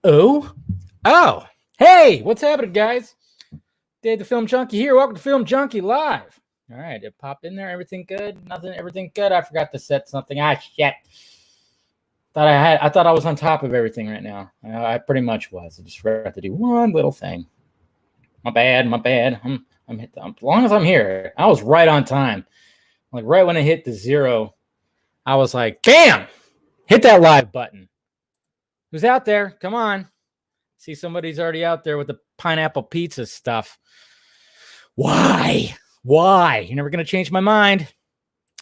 Ooh. Oh. Hey, what's happening, guys? Dave the Film Junkie here. Welcome to Film Junkie Live. All right, it popped in there. Everything good? Nothing. Everything good? I forgot to set something. Shit. I thought I was on top of everything right now. I pretty much was. I just forgot to do one little thing. My bad. As long as I'm here, I was right on time. Like right when I hit the 0, I was like, bam! Hit that live button. Who's out there? Come on. See, somebody's already out there with the pineapple pizza stuff. Why? You're never going to change my mind.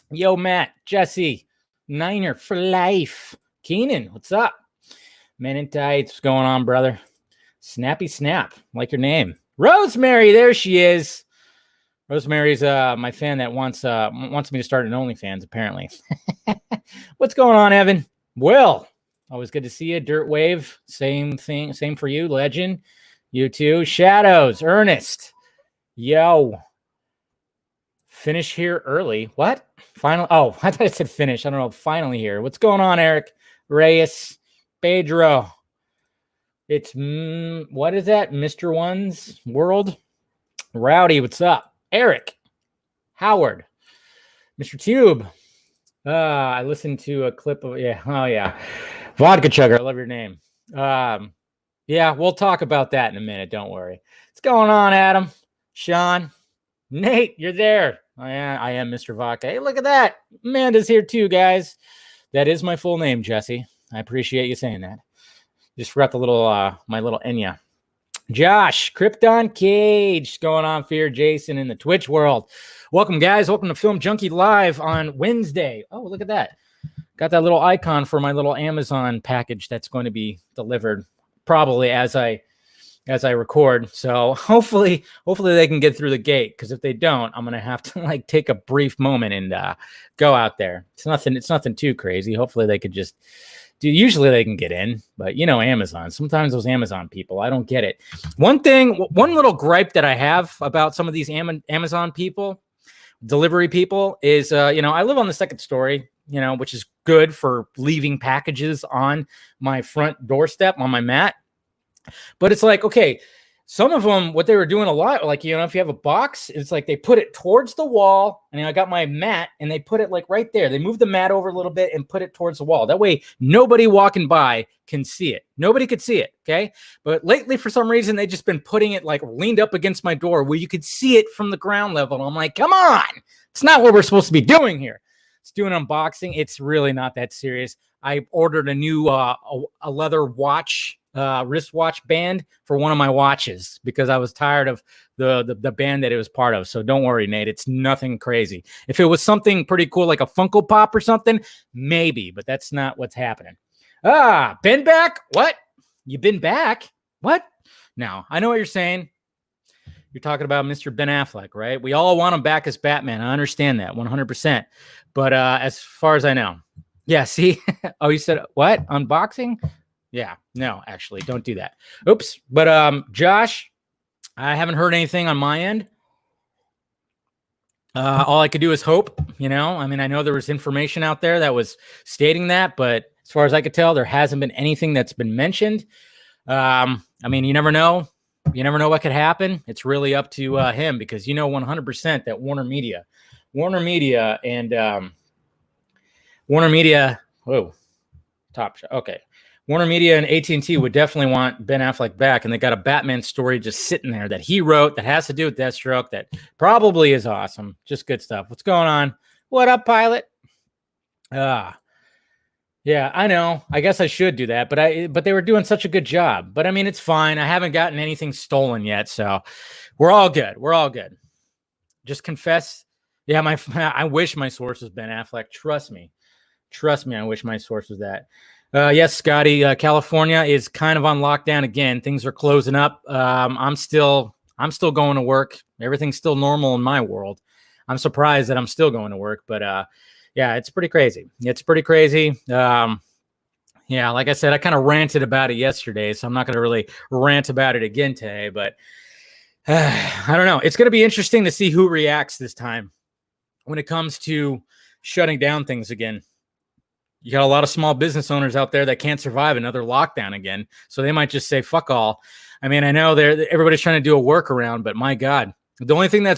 Yo, Matt, Jesse, Niner for life. Keenan, what's up? Men in tights, what's going on, brother? Snappy Snap, like your name. Rosemary, there she is. Rosemary's my fan that wants me to start an OnlyFans, apparently. What's going on, Evan? Will, always good to see you. Dirt Wave, same thing, same for you. Legend, you too. Shadows, Ernest, yo. Finish here early. What? Final? Oh, I thought I said finish. I don't know. Finally here. What's going on, Eric? Reyes, Pedro. It's what is that? Mr. One's World. Rowdy, what's up? Eric, Howard, Mr. Tube. I listened to a clip of Vodka Chugger. I love your name. Yeah, we'll talk about that in a minute. Don't worry. What's going on, Adam? Sean, Nate, you're there. I am Mr. Vodka. Hey, look at that. Amanda's here too, guys. That is my full name, Jesse. I appreciate you saying that. Just forgot the little my little Enya. Josh, Krypton Cage, what's going on, Fear Jason in the Twitch world. Welcome, guys. Welcome to Film Junkie Live on Wednesday. Oh, look at that. Got that little icon for my little Amazon package that's going to be delivered probably as I record. So hopefully they can get through the gate, because if they don't, I'm going to have to like take a brief moment and go out there. It's nothing too crazy. Hopefully they could just usually they can get in, but you know, Amazon, sometimes those Amazon people, I don't get it. One little gripe that I have about some of these Amazon people, delivery people, is, I live on the second story, which is good for leaving packages on my front doorstep on my mat. But it's like, okay, some of them, what they were doing a lot, like, if you have a box, it's like they put it towards the wall, and I got my mat, and they put it like right there. They moved the mat over a little bit and put it towards the wall. That way, nobody walking by can see it. Nobody could see it, okay? But lately, for some reason, they've just been putting it like leaned up against my door where you could see it from the ground level. And I'm like, come on! It's not what we're supposed to be doing here. It's doing unboxing. It's really not that serious. I ordered a new a leather watch, wristwatch band for one of my watches, because I was tired of the band that it was part of. So don't worry, Nate. It's nothing crazy. If it was something pretty cool, like a Funko Pop or something, maybe, but that's not what's happening. Been back? What? You been back? What? Now, I know what you're saying. You're talking about Mr. Ben Affleck, right? We all want him back as Batman. I understand that 100%. But as far as I know, yeah, see? Oh, you said what? Unboxing? Yeah, no, actually, don't do that. Oops. But Josh, I haven't heard anything on my end. All I could do is hope, I know there was information out there that was stating that, but as far as I could tell, there hasn't been anything that's been mentioned. You never know. You never know what could happen. It's really up to him, because 100% that Warner Media and Warner Media and AT&T would definitely want Ben Affleck back, and they got a Batman story just sitting there that he wrote that has to do with Deathstroke that probably is awesome. Just good stuff. What's going on? What up, Pilot? Yeah, I know. I guess I should do that, but they were doing such a good job. But it's fine. I haven't gotten anything stolen yet, so we're all good. Just confess. Yeah, I wish my source was Ben Affleck. Trust me. I wish my source was that. Yes, Scotty, California is kind of on lockdown again. Things are closing up. I'm still going to work. Everything's still normal in my world. I'm surprised that I'm still going to work, but yeah, it's pretty crazy. Yeah, like I said, I kind of ranted about it yesterday, so I'm not going to really rant about it again today, but I don't know. It's going to be interesting to see who reacts this time when it comes to shutting down things again. You got a lot of small business owners out there that can't survive another lockdown again. So they might just say, fuck all. I mean, I know everybody's trying to do a workaround, but my God, the only thing that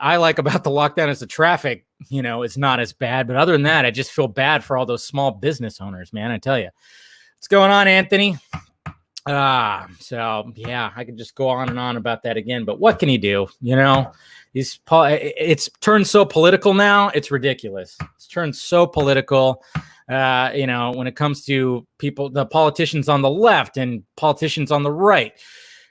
I like about the lockdown is the traffic, it's not as bad. But other than that, I just feel bad for all those small business owners, man. I tell you. What's going on, Anthony? So yeah, I could just go on and on about that again, but what can he do? It's turned so political now. It's ridiculous. It's turned so political. When it comes to people, the politicians on the left and politicians on the right,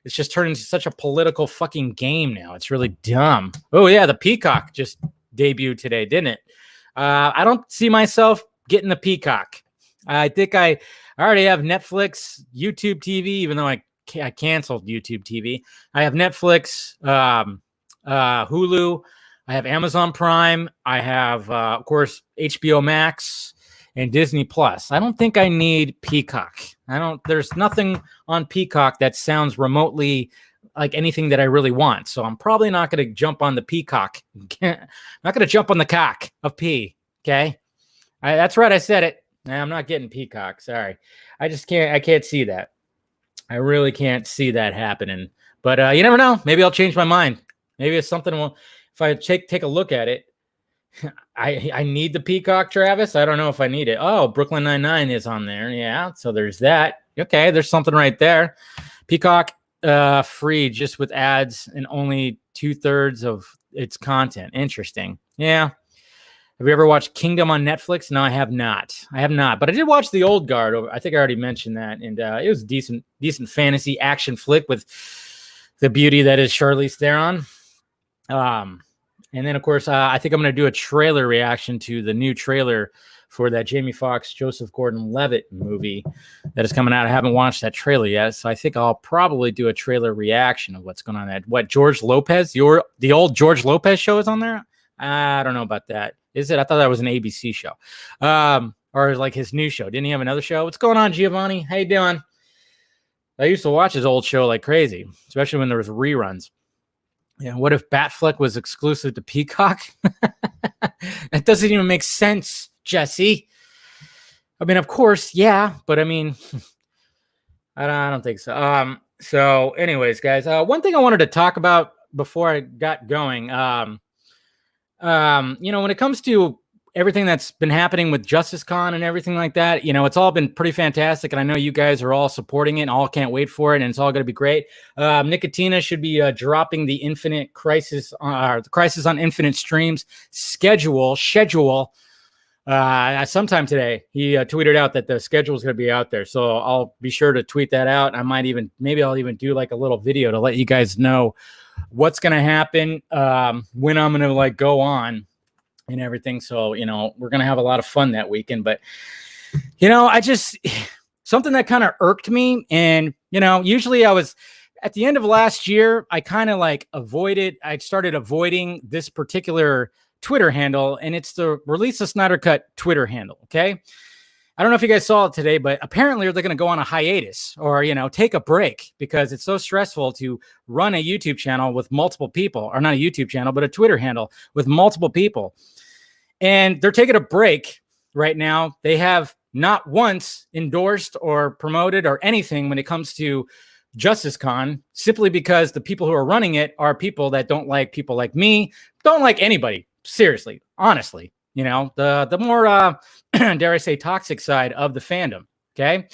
it's just turned into such a political fucking game now. It's really dumb. Oh yeah. The Peacock just debuted today, didn't it? I don't see myself getting the Peacock. I think I already have Netflix, YouTube TV, even though I canceled YouTube TV. I have Netflix, Hulu. I have Amazon Prime. I have, of course, HBO Max and Disney Plus. I don't think I need Peacock. There's nothing on Peacock that sounds remotely like anything that I really want. So I'm probably not going to jump on the Peacock. Not going to jump on the cock of P. Okay. That's right. I said it. I'm not getting Peacock. Sorry. I can't see that. I really can't see that happening. But you never know. Maybe I'll change my mind. Maybe it's something. If I take a look at it, I need the Peacock, Travis. I don't know if I need it. Oh, Brooklyn Nine-Nine is on there. Yeah. So there's that. Okay. There's something right there. Peacock free just with ads and only 2/3 of its content. Interesting. Yeah. Have you ever watched Kingdom on Netflix? No, I have not. But I did watch The Old Guard. I think I already mentioned that. And it was a decent fantasy action flick with the beauty that is Charlize Theron. And then, of course, I think I'm going to do a trailer reaction to the new trailer for that Jamie Foxx, Joseph Gordon-Levitt movie that is coming out. I haven't watched that trailer yet, so I think I'll probably do a trailer reaction of what's going on. George Lopez? The old George Lopez show is on there? I don't know about that. Is it? I thought that was an ABC show. Or like his new show. Didn't he have another show? What's going on, Giovanni? How you doing? I used to watch his old show like crazy, especially when there was reruns. Yeah, what if Batfleck was exclusive to Peacock? That doesn't even make sense, Jesse. I mean, of course, yeah, but I mean, I don't think so. So anyways, guys, one thing I wanted to talk about before I got going, when it comes to everything that's been happening with JusticeCon and everything like that, it's all been pretty fantastic. And I know you guys are all supporting it and all can't wait for it. And it's all going to be great. Nicotina should be dropping the Infinite Crisis, the Crisis on Infinite Streams schedule sometime today. He tweeted out that the schedule is going to be out there. So I'll be sure to tweet that out. Maybe I'll even do like a little video to let you guys know what's going to happen, when I'm going to go on and everything. So, we're going to have a lot of fun that weekend, but something that kind of irked me. And, usually I was at the end of last year, I kind of I started avoiding this particular Twitter handle, and it's the Release the Snyder Cut Twitter handle. Okay. I don't know if you guys saw it today, but apparently they're going to go on a hiatus or, take a break because it's so stressful to run a YouTube channel with multiple people, or not a YouTube channel, but a Twitter handle with multiple people. And they're taking a break right now. They have not once endorsed or promoted or anything when it comes to JusticeCon, simply because the people who are running it are people that don't like people like me, don't like anybody. Seriously, honestly. The more, dare I say, toxic side of the fandom. Okay.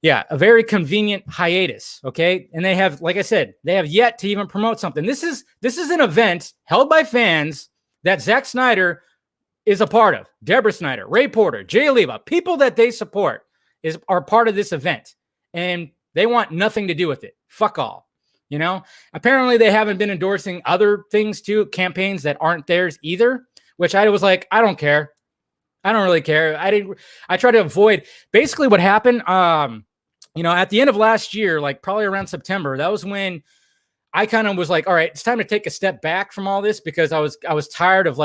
Yeah. A very convenient hiatus. Okay. And they have, like I said, they have yet to even promote something. This is an event held by fans that Zack Snyder is a part of. Deborah Snyder, Ray Porter, Jay Oliva, people that they support are part of this event, and they want nothing to do with it. Fuck all. Apparently they haven't been endorsing other things too, campaigns that aren't theirs either. Which I was like, I don't care. I don't really care. I try to avoid basically what happened. At the end of last year, probably around September, that was when I kind of was like, all right, it's time to take a step back from all this, because I was tired of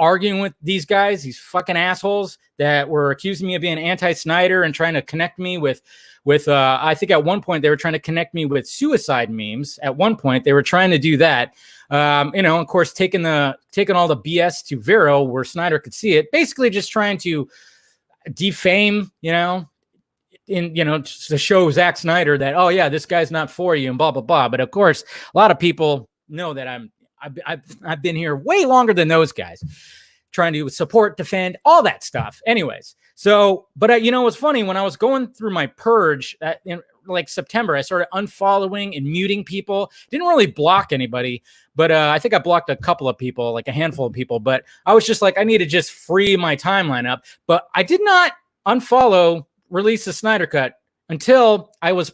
arguing with these guys, these fucking assholes that were accusing me of being anti-Snyder and trying to connect me with I think at one point they were trying to connect me with suicide memes. At one point they were trying to do that. Of course, taking all the BS to Vero where Snyder could see it, basically just trying to defame, to show Zack Snyder that, oh yeah, this guy's not for you and blah, blah, blah. But of course, a lot of people know that I've been here way longer than those guys, trying to support, defend, all that stuff. Anyways, but it was funny when I was going through my purge in like September, I started unfollowing and muting people. Didn't really block anybody, but I think I blocked a couple of people, like a handful of people. But I was just like, I need to just free my timeline up. But I did not unfollow Release the Snyder Cut until I was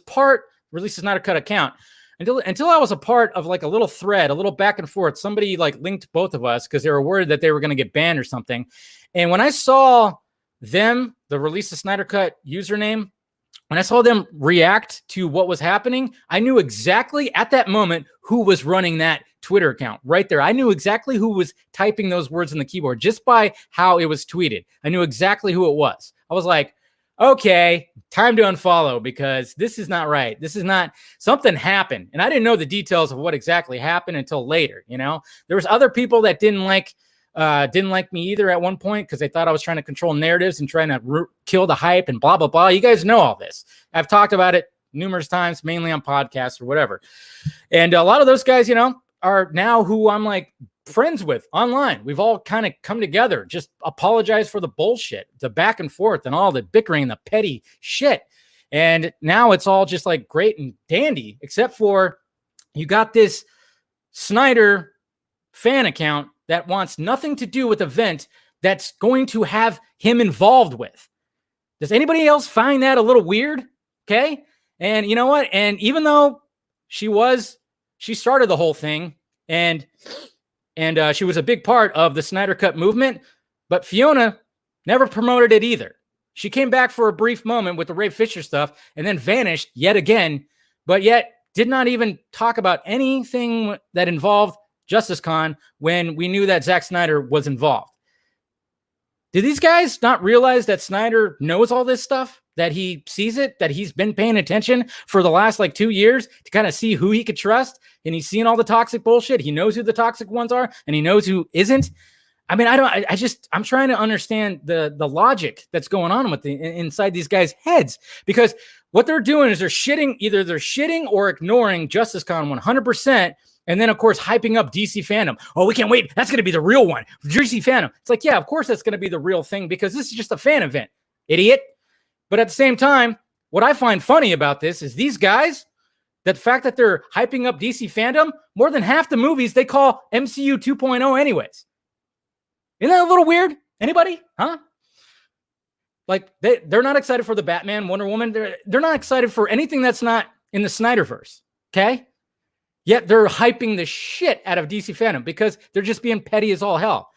Release the Snyder Cut account. Until I was a part of like a little thread, a little back and forth. Somebody like linked both of us because they were worried that they were going to get banned or something. And when I saw the Release the Snyder Cut username, when I saw them react to what was happening, I knew exactly at that moment who was running that Twitter account right there. I knew exactly who was typing those words on the keyboard just by how it was tweeted. I knew exactly who it was. I was like, okay, time to unfollow because this is not right. This is not, something happened. And I didn't know the details of what exactly happened until later. There was other people that didn't like me either at one point because they thought I was trying to control narratives and trying to kill the hype and blah, blah, blah. You guys know all this. I've talked about it numerous times, mainly on podcasts or whatever. And a lot of those guys, are now who I'm like friends with online. We've all kind of come together, just apologize for the bullshit, the back and forth and all the bickering, the petty shit. And now it's all just like great and dandy, except for you got this Snyder fan account that wants nothing to do with event that's going to have him involved with. Does anybody else find that a little weird? Okay. And you know what? And even though she started the whole thing and she was a big part of the Snyder Cut movement, but Fiona never promoted it either. She came back for a brief moment with the Ray Fisher stuff and then vanished yet again, but yet did not even talk about anything that involved Justice Con when we knew that Zack Snyder was involved. Do these guys not realize that Snyder knows all this stuff? That he sees it, that he's been paying attention for the last 2 years to kind of see who he could trust, and he's seen all the toxic bullshit. He knows who the toxic ones are, and he knows who isn't. I mean, I'm trying to understand the logic that's going on with inside these guys' heads, because what they're doing is they're shitting or ignoring Justice Con 100%. And then, of course, hyping up DC Fandom. Oh, we can't wait. That's going to be the real one. DC Fandom. It's like, yeah, of course that's going to be the real thing because this is just a fan event, idiot. But at the same time, what I find funny about this is these guys, that fact that they're hyping up DC Fandom, more than half the movies they call MCU 2.0 anyways. Isn't that a little weird? Anybody? Huh? Like, they're not excited for the Batman, Wonder Woman. They're not excited for anything that's not in the Snyderverse, okay? Yet they're hyping the shit out of DC Fandom because they're just being petty as all hell.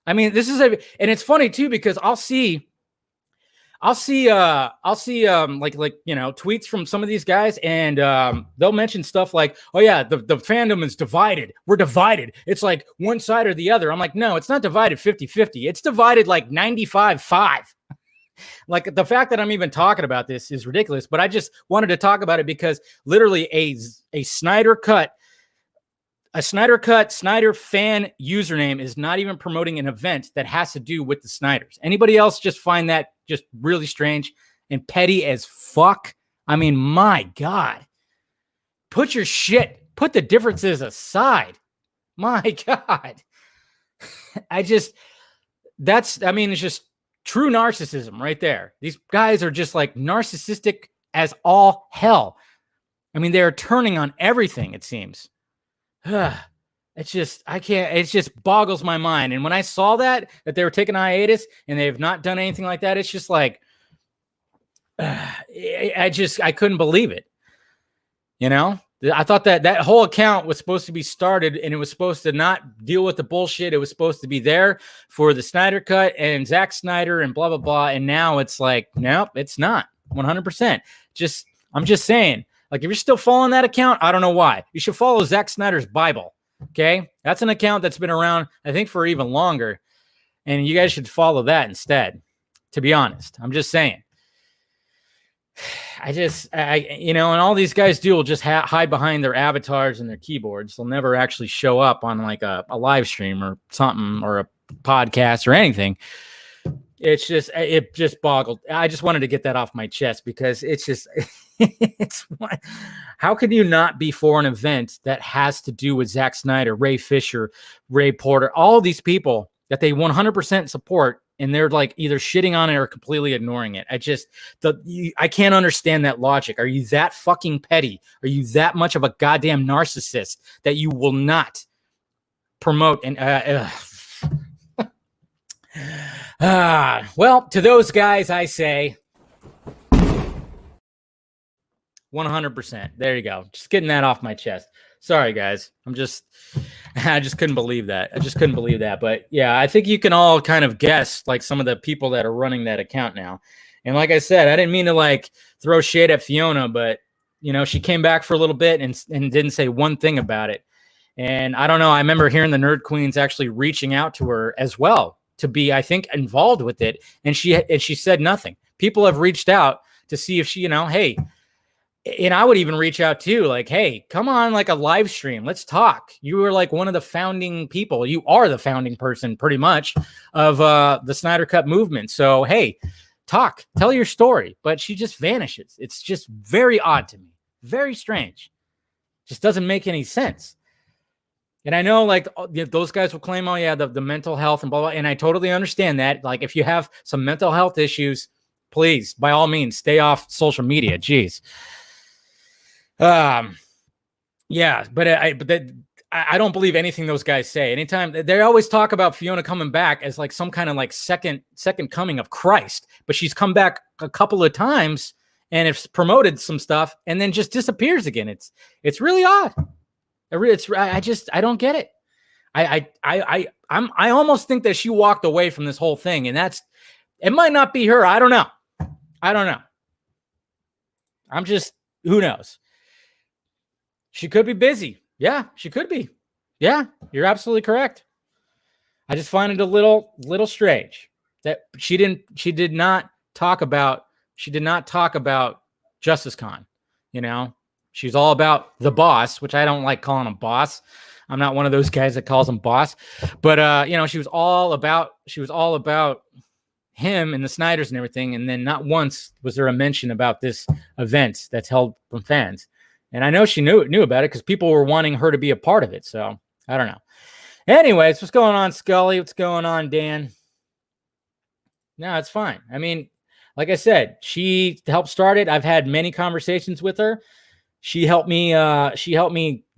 I mean, and it's funny too because I'll see tweets from some of these guys and they'll mention stuff like, oh yeah, the fandom is divided. We're divided. It's like one side or the other. I'm like, no, it's not divided 50-50. It's divided like 95-5. Like the fact that I'm even talking about this is ridiculous, but I just wanted to talk about it because literally a Snyder Cut Snyder fan username is not even promoting an event that has to do with the Snyders. Anybody else just find that just really strange and petty as fuck? I mean, my God, put the differences aside. My God. It's just true narcissism right there. These guys are just like narcissistic as all hell. I mean, they're turning on everything, it seems. It just boggles my mind. And when I saw that they were taking a hiatus and they have not done anything like that, it's just like, I couldn't believe it. You know, I thought that whole account was supposed to be started and it was supposed to not deal with the bullshit. It was supposed to be there for the Snyder Cut and Zack Snyder and blah, blah, blah. And now it's like, nope, it's not 100%. I'm just saying, like, if you're still following that account, I don't know why. You should follow Zack Snyder's Bible. Okay. That's an account that's been around, I think, for even longer. And you guys should follow that instead, to be honest. I'm just saying. And all these guys do will just hide behind their avatars and their keyboards. They'll never actually show up on like a live stream or something or a podcast or anything. It just boggled. I just wanted to get that off my chest because it's just, how can you not be for an event that has to do with Zack Snyder, Ray Fisher, Ray Porter, all these people that they 100% support, and they're like either shitting on it or completely ignoring it. I can't understand that logic. Are you that fucking petty? Are you that much of a goddamn narcissist that you will not promote and well, to those guys, I say 100%. There you go. Just getting that off my chest. Sorry, guys. I just couldn't believe that. But yeah, I think you can all kind of guess like some of the people that are running that account now. And like I said, I didn't mean to like throw shade at Fiona, but she came back for a little bit and didn't say one thing about it. And I don't know. I remember hearing the Nerd Queens actually reaching out to her as well to be, I think, involved with it. And she said nothing. People have reached out to see if she, hey, and I would even reach out too, like, hey, come on, like a live stream. Let's talk. You were like one of the founding people. You are the founding person pretty much of the Snyder Cut movement. So, hey, talk, tell your story. But she just vanishes. It's just very odd to me. Very strange. Just doesn't make any sense. And I know like those guys will claim, oh yeah, the mental health and blah, blah. And I totally understand that. Like if you have some mental health issues, please, by all means, stay off social media. Jeez. Yeah, but I don't believe anything those guys say. Anytime they always talk about Fiona coming back as like some kind of like second coming of Christ, but she's come back a couple of times and it's promoted some stuff and then just disappears again. It's really odd. I don't get it. I almost think that she walked away from this whole thing, and it might not be her. I don't know. Who knows? She could be busy. Yeah, she could be. Yeah, you're absolutely correct. I just find it a little strange that she did not talk about Justice Con. She's all about the boss, which I don't like calling him boss. I'm not one of those guys that calls him boss, but she was all about him and the Snyders and everything. And then not once was there a mention about this event that's held from fans. And I know she knew about it because people were wanting her to be a part of it. So I don't know. Anyways, what's going on, Scully? What's going on, Dan? No, it's fine. I mean, like I said, she helped start it. I've had many conversations with her. She helped me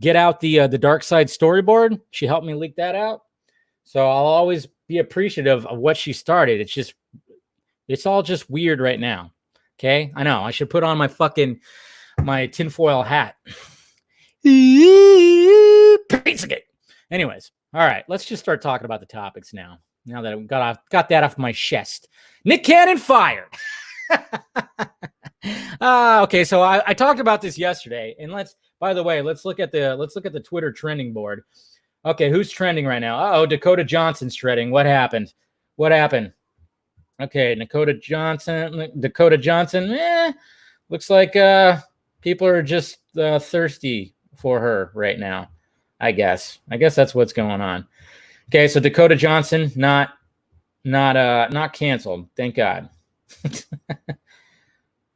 get out the Dark Side storyboard. She helped me leak that out. So I'll always be appreciative of what she started. It's all just weird right now. Okay? I know. I should put on my tinfoil hat. Pizzagate. Anyways, all right, let's just start talking about the topics now. Now that I've got that off my chest. Nick Cannon fired. Okay, so I talked about this yesterday, and let's look at the Twitter trending board. Okay, who's trending right now? Oh, Dakota Johnson's trending. What happened? Okay, Dakota Johnson. Looks like people are just thirsty for her right now. I guess that's what's going on. Okay, so Dakota Johnson not canceled. Thank God.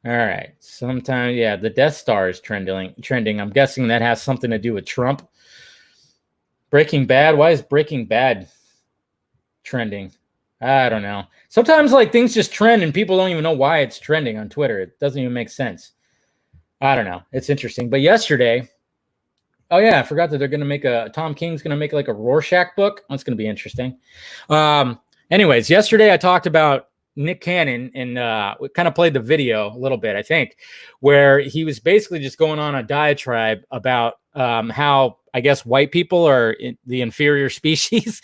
All right. Sometime, yeah, the Death Star is trending. I'm guessing that has something to do with Trump. Breaking Bad. Why is Breaking Bad trending? I don't know. Sometimes like things just trend and people don't even know why it's trending on Twitter. It doesn't even make sense. I don't know. It's interesting. But yesterday, oh yeah, I forgot that they're going to make Tom King's going to make like a Rorschach book. That's going to be interesting. Anyways, yesterday I talked about Nick Cannon and we kind of played the video a little bit, I think, where he was basically just going on a diatribe about how I guess white people are the inferior species.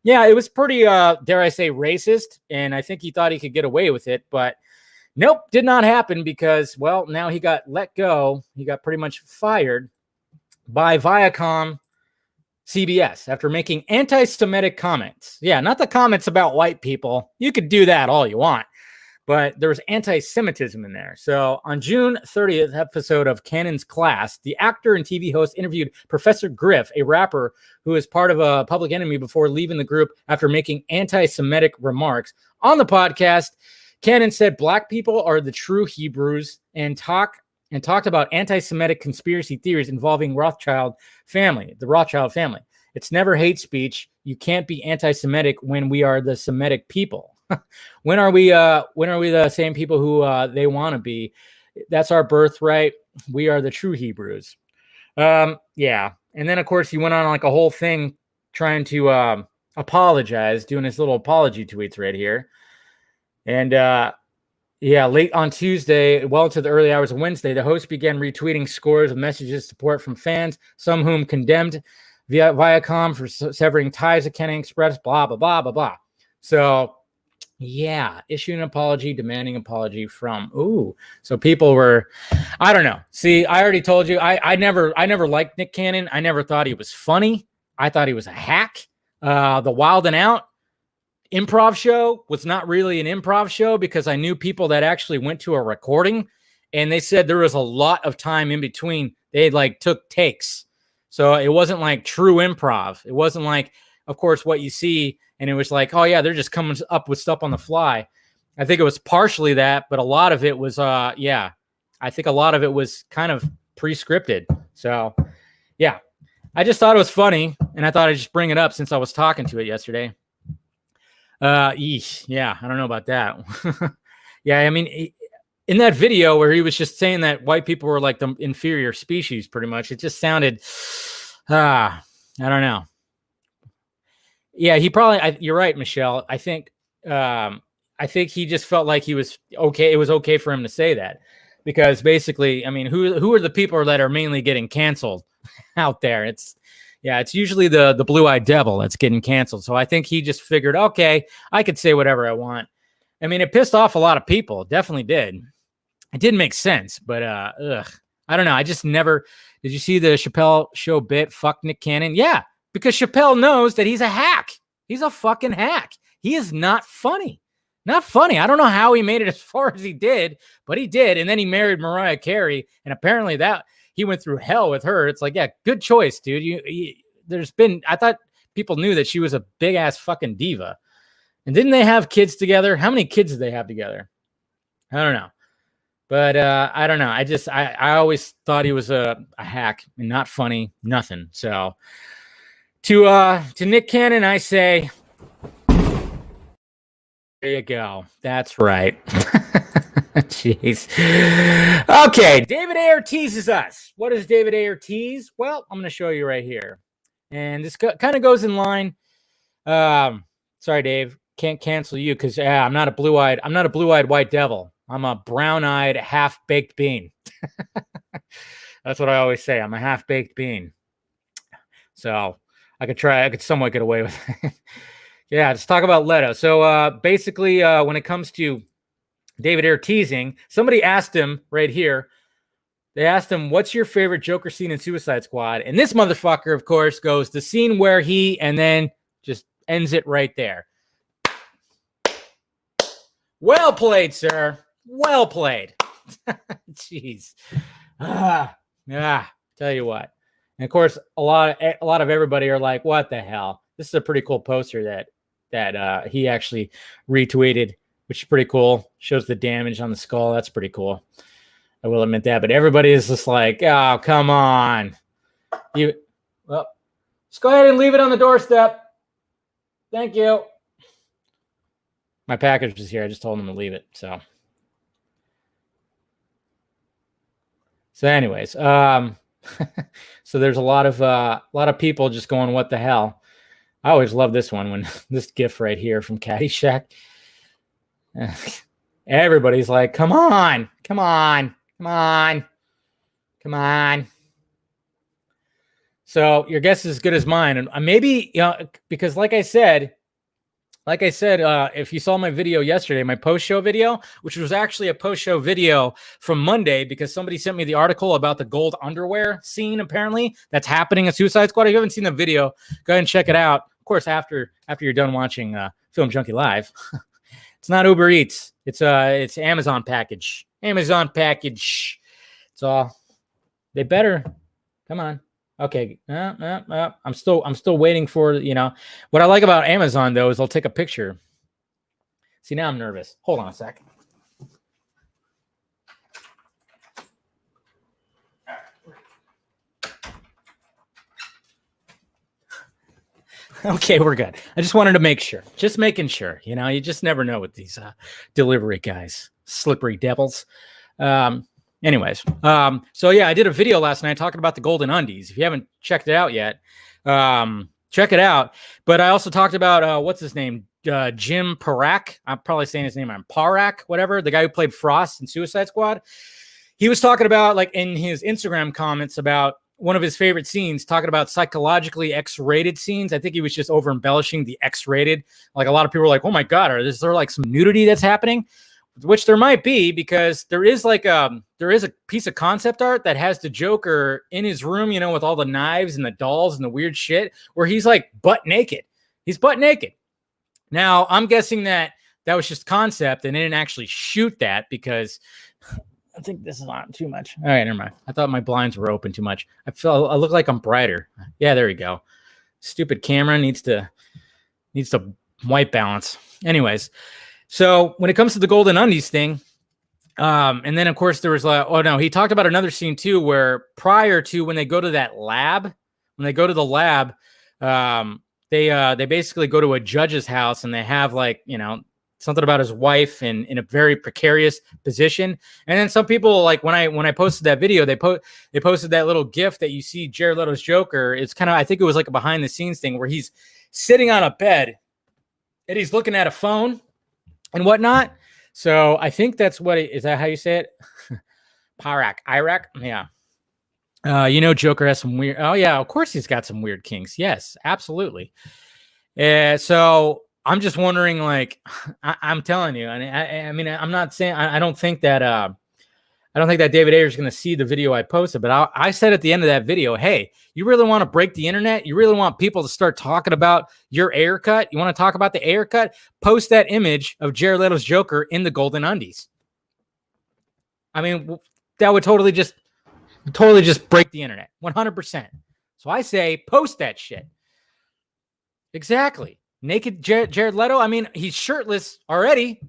Yeah, it was pretty, dare I say, racist. And I think he thought he could get away with it. But nope, did not happen because, well, now he got let go. He got pretty much fired by Viacom CBS after making anti-Semitic comments. Yeah, not the comments about white people. You could do that all you want, but there was anti-Semitism in there. So on June 30th episode of Cannon's Class, the actor and TV host interviewed Professor Griff, a rapper who is part of a Public Enemy, before leaving the group after making anti-Semitic remarks. On the podcast, Cannon said black people are the true Hebrews and talked about anti-Semitic conspiracy theories involving the Rothschild family. It's never hate speech. You can't be anti-Semitic when we are the Semitic people. When are we the same people who they want to be? That's our birthright. We are the true Hebrews. Yeah. And then of course he went on like a whole thing trying to apologize, doing his little apology tweets right here. And yeah, late on Tuesday, well into the early hours of Wednesday, the host began retweeting scores of messages of support from fans, some whom condemned Viacom for severing ties with Kenny Express, blah, blah, blah, blah, blah. So, yeah, issuing an apology, demanding apology from, so people were, I don't know. See, I already told you, I never liked Nick Cannon. I never thought he was funny. I thought he was a hack. The Wild and Out improv show was not really an improv show because I knew people that actually went to a recording and they said there was a lot of time in between. They like took takes. So it wasn't like true improv. It wasn't like, of course, what you see. And it was like, oh yeah, they're just coming up with stuff on the fly. I think it was partially that, but a lot of it was, I think a lot of it was kind of pre-scripted. So yeah, I just thought it was funny. And I thought I'd just bring it up since I was talking to it yesterday. Yeah, I don't know about that. Yeah, I mean, in that video where he was just saying that white people were like the inferior species, pretty much, it just sounded, I don't know. Yeah, he probably, you're right, Michelle. I think he just felt like he was okay. It was okay for him to say that because basically, I mean, who are the people that are mainly getting canceled out there? It's usually the blue-eyed devil that's getting canceled. So I think he just figured, okay, I could say whatever I want. I mean, it pissed off a lot of people. It definitely did. It didn't make sense, but I don't know. I just never. Did you see the Chappelle show bit? Fuck Nick Cannon. Yeah, because Chappelle knows that he's a hack. He's a fucking hack. He is not funny. Not funny. I don't know how he made it as far as he did, but he did. And then he married Mariah Carey, and apparently that. He went through hell with her. It's like, yeah, good choice, dude. I thought people knew that she was a big ass fucking diva. And didn't they have kids together? How many kids did they have together? I don't know. But I don't know. I always thought he was a hack and not funny, nothing. So to Nick Cannon, I say, there you go. That's right. Jeez. Okay, David Ayer teases us. What does David Ayer tease? Well, I'm going to show you right here. And this kind of goes in line. Sorry, Dave. Can't cancel you because I'm not a blue-eyed white devil. I'm a brown-eyed half-baked bean. That's what I always say. I'm a half-baked bean. So I could somewhat get away with it. Yeah, let's talk about Leto. So basically, when it comes to David Ayer teasing, somebody asked him right here. They asked him, what's your favorite Joker scene in Suicide Squad? And this motherfucker, of course, goes the scene where and then just ends it right there. Well played, sir. Well played. Jeez. Tell you what. And of course, a lot of everybody are like, what the hell? This is a pretty cool poster that he actually retweeted, which is pretty cool. Shows the damage on the skull. That's pretty cool. I will admit that. But everybody is just like, oh, come on. Just go ahead and leave it on the doorstep. Thank you. My package is here. I just told him to leave it. So anyways, so there's a lot of people just going, what the hell? I always love this one when this GIF right here from Caddyshack. Everybody's like, come on. So your guess is as good as mine. And maybe, because like I said, like I said, if you saw my video yesterday, my post-show video, which was actually a post-show video from Monday because somebody sent me the article about the gold underwear scene, apparently, that's happening at Suicide Squad. If you haven't seen the video, go ahead and check it out. Of course, after you're done watching Film Junkie Live. It's not Uber Eats. It's Amazon package. Amazon package. It's all. They better. Come on. Okay. I'm still waiting for, what I like about Amazon though is they'll take a picture. See, now I'm nervous. Hold on a sec. Okay, we're good. I just wanted to make sure. Just making sure. You just never know with these delivery guys. Slippery devils. Anyways, so yeah, I did a video last night talking about the golden undies. If you haven't checked it out yet, check it out. But I also talked about, what's his name? Jim Parak. I'm probably saying his name wrong. Parak, whatever. The guy who played Frost in Suicide Squad. He was talking about, like, in his Instagram comments about one of his favorite scenes, talking about psychologically X-rated scenes. I think he was just over embellishing the X-rated. Like, a lot of people were like, oh my God, is there like some nudity that's happening? Which there might be, because there is a piece of concept art that has the Joker in his room, with all the knives and the dolls and the weird shit, where he's like butt naked. He's butt naked. Now, I'm guessing that was just concept and they didn't actually shoot that, because I think this is on too much. All right, never mind. I thought my blinds were open too much. I look like I'm brighter. Yeah, there we go. Stupid camera needs to white balance. Anyways. So when it comes to the golden undies thing, and then of course there was he talked about another scene too, where prior to when they go to the lab, they basically go to a judge's house and they have something about his wife in a very precarious position. And then some people, like when I posted that video, they posted that little GIF that you see Jared Leto's Joker. It's kind of, I think it was like a behind the scenes thing where he's sitting on a bed and he's looking at a phone and whatnot. So I think that's is that how you say it? Parak, Iraq. Yeah. Joker has some weird, oh yeah, of course he's got some weird kinks. Yes, absolutely. So I'm just wondering, like, I'm telling you, and I mean, I'm not saying, I don't think that David Ayer is going to see the video I posted, but I said at the end of that video, hey, you really want to break the internet? You really want people to start talking about your Ayer cut? You want to talk about the Ayer cut? Post that image of Jared Leto's Joker in the golden undies. I mean, that would totally just break the internet, 100%. So I say, post that shit. Exactly. Naked Jared Leto. I mean, he's shirtless already.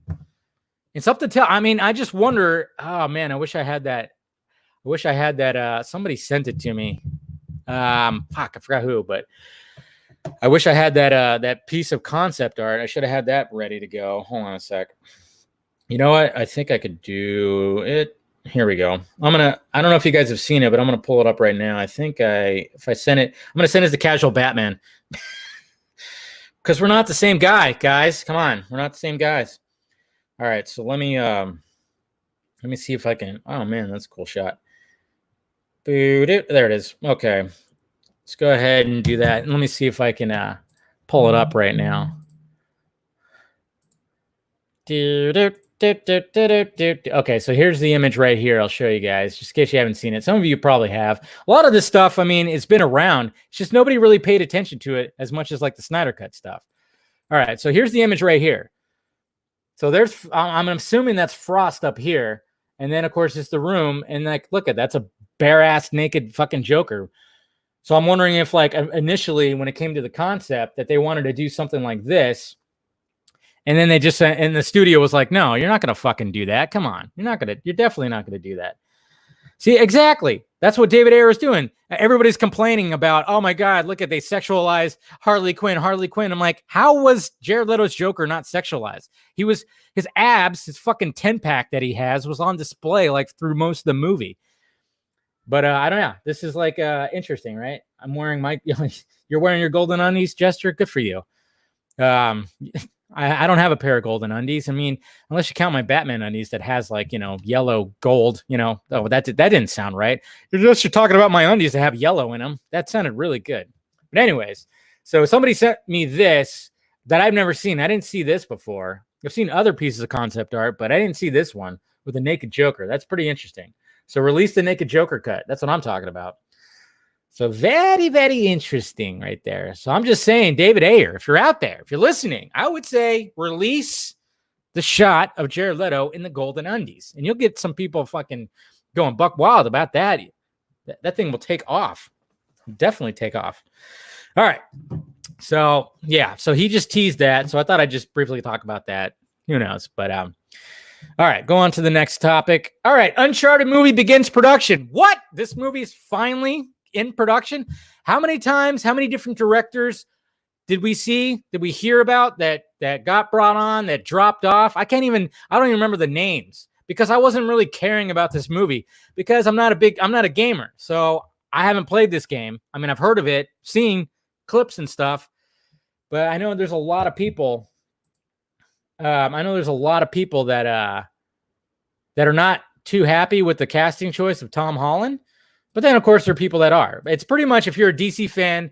It's up to tell. I mean, I just wonder. Oh man, I wish I had that. Somebody sent it to me. I forgot who, but I wish I had that piece of concept art. I should have had that ready to go. Hold on a sec. You know what? I think I could do it. Here we go. I don't know if you guys have seen it, but I'm gonna pull it up right now. I think if I send it, I'm gonna send it as the casual Batman. Because we're not the same guy, guys. Come on, we're not the same guys. All right, so let me see if I can. Oh man, that's a cool shot. There it is. Okay, let's go ahead and do that. And let me see if I can pull it up right now. Okay, so here's the image right here. I'll show you guys, just in case you haven't seen it. Some of you probably have. A lot of this stuff, I mean, it's been around. It's just nobody really paid attention to it as much as like the Snyder Cut stuff. All right, so here's the image right here. So I'm assuming that's Frost up here. And then, of course, it's the room. And like, look that's a bare-ass naked fucking Joker. So I'm wondering if, like, initially when it came to the concept that they wanted to do something like this, and then they just, and the studio was like, no, you're not going to fucking do that. Come on. You're definitely not going to do that. See, exactly. That's what David Ayer is doing. Everybody's complaining about, oh my God, look at, they sexualized Harley Quinn. I'm like, how was Jared Leto's Joker not sexualized? His abs, his fucking 10-pack that he has was on display like through most of the movie. But I don't know. This is like interesting, right? I'm wearing you're wearing your golden undies, Jester. Good for you. I don't have a pair of golden undies. I mean, unless you count my Batman undies that has like, yellow gold, oh, that didn't sound right. You're talking about my undies that have yellow in them. That sounded really good. But anyways, so somebody sent me this. that I've never seen. I didn't see this before. I've seen other pieces of concept art, but I didn't see this one with a naked Joker. That's pretty interesting. So release the naked Joker cut. That's what I'm talking about. So very, very interesting right there. So I'm just saying, David Ayer, if you're out there, if you're listening, I would say release the shot of Jared Leto in the golden undies, and you'll get some people fucking going buck wild about that. That thing will take off. Definitely take off. All right. So yeah, so he just teased that. So I thought I'd just briefly talk about that. Who knows? But all right, go on to the next topic. All right, Uncharted movie begins production. What? This movie is finally in production? How many times, how many different directors did we see, did we hear about that got brought on, that dropped off? I don't even remember the names because I wasn't really caring about this movie because I'm not a gamer. So I haven't played this game. I mean, I've heard of it, seen clips and stuff, but I know there's a lot of people. That are not too happy with the casting choice of Tom Holland. But then, of course, there are people that are. It's pretty much if you're a DC fan,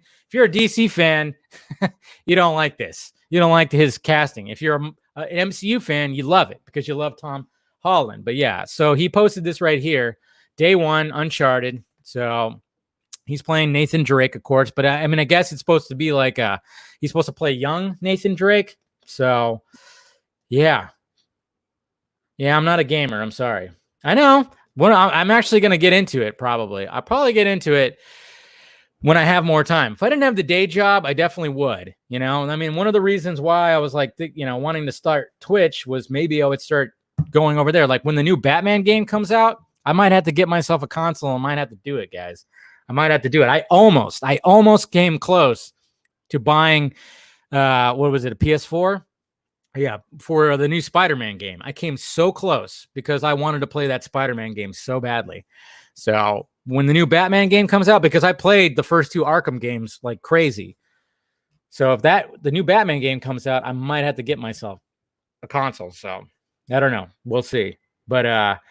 you don't like this. You don't like his casting. If you're an MCU fan, you love it because you love Tom Holland. But yeah, so he posted this right here. Day one, Uncharted. So he's playing Nathan Drake, of course. But I mean, I guess it's supposed to be like he's supposed to play young Nathan Drake. So yeah. Yeah, I'm not a gamer. I'm sorry. I know. I'm actually going to get into it, probably. I'll probably get into it when I have more time. If I didn't have the day job, I definitely would. You know, I mean, one of the reasons why I was like, wanting to start Twitch was maybe I would start going over there. Like when the new Batman game comes out, I might have to get myself a console. I might have to do it, guys. I might have to do it. I almost came close to buying, what was it, a PS4? Yeah, for the new Spider-Man game. I came so close because I wanted to play that Spider-Man game so badly. So when the new Batman game comes out, because I played the first two Arkham games like crazy. So if the new Batman game comes out, I might have to get myself a console. So I don't know. We'll see. But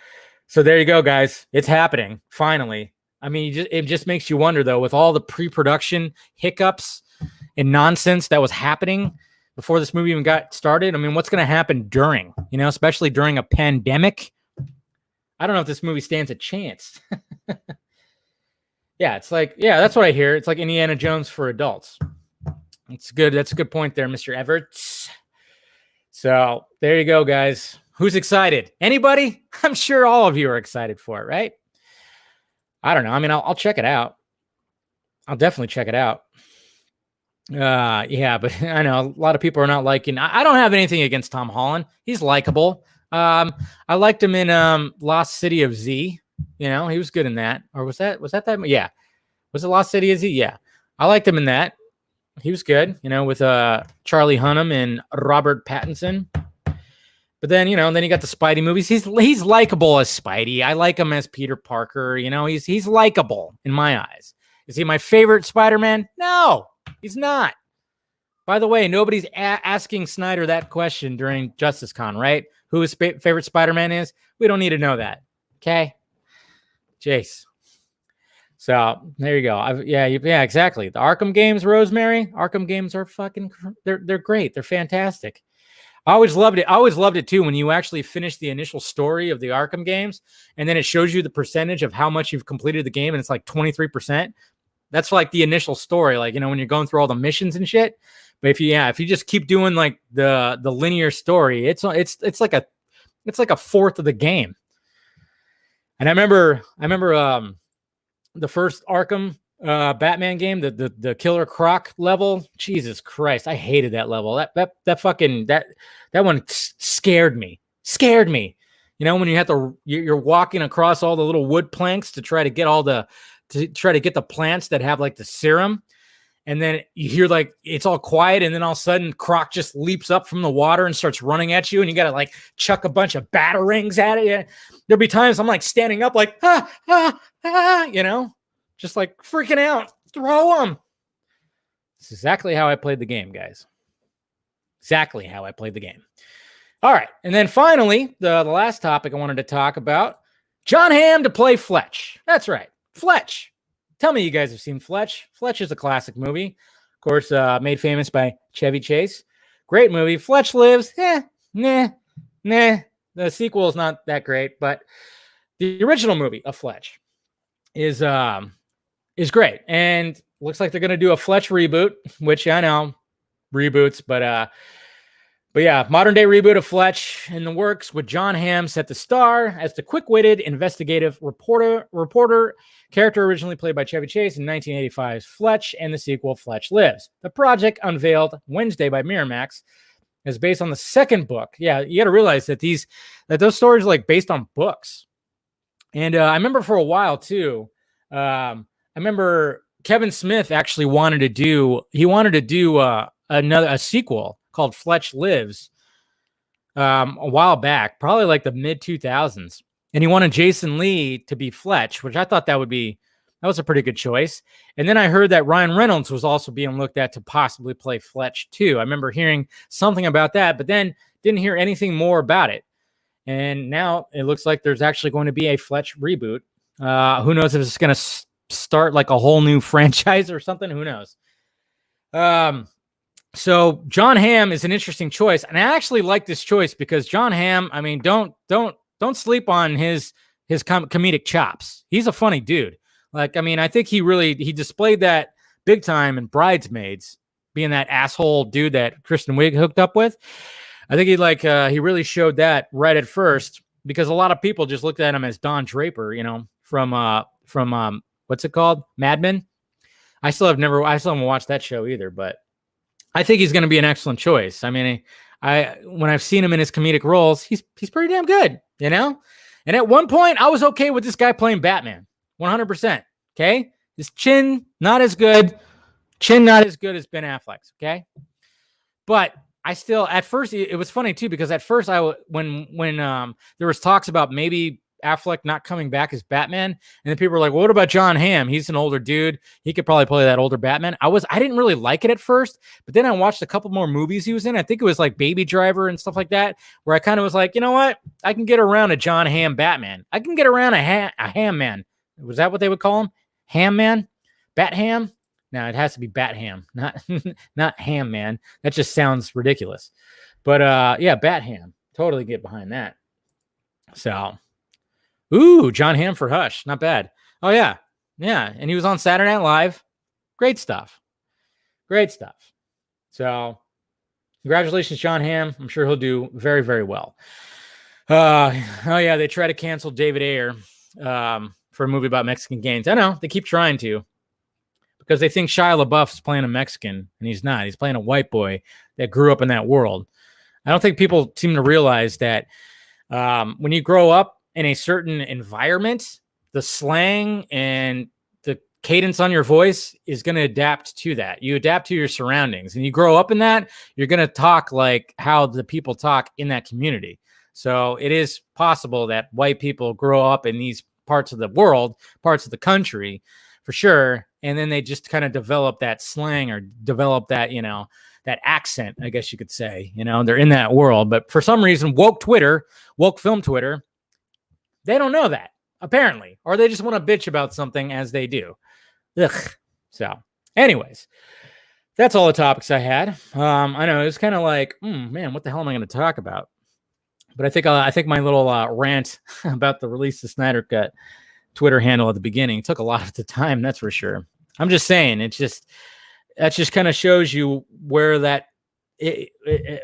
so there you go, guys. It's happening finally. I mean, it just makes you wonder, though, with all the pre-production hiccups and nonsense that was happening before this movie even got started. I mean, what's going to happen during, especially during a pandemic? I don't know if this movie stands a chance. Yeah, it's like, yeah, that's what I hear. It's like Indiana Jones for adults. It's good. That's a good point there, Mr. Everts. So there you go, guys. Who's excited? Anybody? I'm sure all of you are excited for it, right? I don't know. I mean, I'll check it out. I'll definitely check it out. Yeah, but I know a lot of people are not liking. I don't have anything against Tom Holland. He's likable. I liked him in Lost City of Z. He was good in that. Or was that? Yeah. Was it Lost City of Z? Yeah. I liked him in that. He was good, with Charlie Hunnam and Robert Pattinson. But then, then you got the Spidey movies. He's likable as Spidey. I like him as Peter Parker. He's likable in my eyes. Is he my favorite Spider-Man? No. He's not. By the way, nobody's asking Snyder that question during JusticeCon, right? Who his favorite Spider-Man is? We don't need to know that. Okay? Jace. So, there you go. Yeah, exactly. The Arkham games, Rosemary. Arkham games are they're great. They're fantastic. I always loved it. I always loved it, too, when you actually finish the initial story of the Arkham games, and then it shows you the percentage of how much you've completed the game, and it's like 23%. That's like the initial story, like, when you're going through all the missions and shit. But if you just keep doing like the linear story, it's like a fourth of the game. And I remember the first Arkham Batman game, the Killer Croc level. Jesus Christ, I hated that level. That one scared me. When you have you're walking across all the little wood planks to try to get the plants that have like the serum. And then you hear like it's all quiet, and then all of a sudden Croc just leaps up from the water and starts running at you, and you got to like chuck a bunch of batarangs at it. There'll be times I'm like standing up like, just like freaking out. Throw them. It's exactly how I played the game, guys. Exactly how I played the game. All right. And then finally, the last topic I wanted to talk about, John Hamm to play Fletch. That's right. Fletch. Tell me you guys have seen Fletch. Fletch is a classic movie. Of course, made famous by Chevy Chase. Great movie. Fletch Lives. Nah. The sequel is not that great, but the original movie of Fletch is great. And looks like they're going to do a Fletch reboot, which I know reboots, but yeah, modern day reboot of Fletch in the works with John Hamm set to star as the quick-witted investigative reporter character originally played by Chevy Chase in 1985's Fletch and the sequel Fletch Lives. The project, unveiled Wednesday by Miramax, is based on the second book. Yeah, you got to realize that those stories are like based on books. And I remember for a while too. I remember Kevin Smith actually wanted to do a sequel called Fletch Lives a while back, probably like the mid 2000s. And he wanted Jason Lee to be Fletch, which I thought that was a pretty good choice. And then I heard that Ryan Reynolds was also being looked at to possibly play Fletch too. I remember hearing something about that, but then didn't hear anything more about it. And now it looks like there's actually going to be a Fletch reboot. Who knows if it's going to start like a whole new franchise or something? Who knows? So John Hamm is an interesting choice, and I actually like this choice because John Hamm, I mean, don't sleep on his comedic chops. He's a funny dude. Like, I mean, I think he displayed that big time in Bridesmaids, being that asshole dude that Kristen Wiig hooked up with. I think he really showed that right at first because a lot of people just looked at him as Don Draper, from what's it called? Mad Men. I still haven't watched that show either, but I think he's going to be an excellent choice. I mean, when I've seen him in his comedic roles, he's pretty damn good, And at one point, I was okay with this guy playing Batman, 100%. Okay, his chin not as good as Ben Affleck's. Okay, but I still at first it was funny too because at first when there was talks about maybe Affleck not coming back as Batman, and then people were like, well, what about John Hamm? He's an older dude. He could probably play that older Batman. I didn't really like it at first, but then I watched a couple more movies he was in. I think it was like Baby Driver and stuff like that, where I kind of was like, you know what? I can get around a John Hamm Batman. I can get around a Ham Man. Was that what they would call him? Ham Man? Bat Ham? No, it has to be Bat Ham, not Ham Man. That just sounds ridiculous. But yeah, Bat Ham. Totally get behind that. So ooh, John Hamm for Hush. Not bad. Oh, yeah. Yeah. And he was on Saturday Night Live. Great stuff. So congratulations, John Hamm. I'm sure he'll do very, very well. Oh, yeah. They try to cancel David Ayer for a movie about Mexican gangs. I know. They keep trying to because they think Shia LaBeouf's playing a Mexican, and he's not. He's playing a white boy that grew up in that world. I don't think people seem to realize that when you grow up in a certain environment, the slang and the cadence on your voice is going to adapt to that. You adapt to your surroundings, and you grow up in that, you're going to talk like how the people talk in that community. So it is possible that white people grow up in these parts of the world, parts of the country, for sure, and then they just kind of develop that slang or develop that, that accent, I guess you could say. They're in that world, but for some reason, woke film Twitter, they don't know that, apparently, or they just want to bitch about something as they do. Ugh. So, anyways, that's all the topics I had. I know it was kind of like, man, what the hell am I going to talk about? But I think my little rant about the release of Snyder Cut Twitter handle at the beginning took a lot of the time. That's for sure. I'm just saying, that just kind of shows you where that.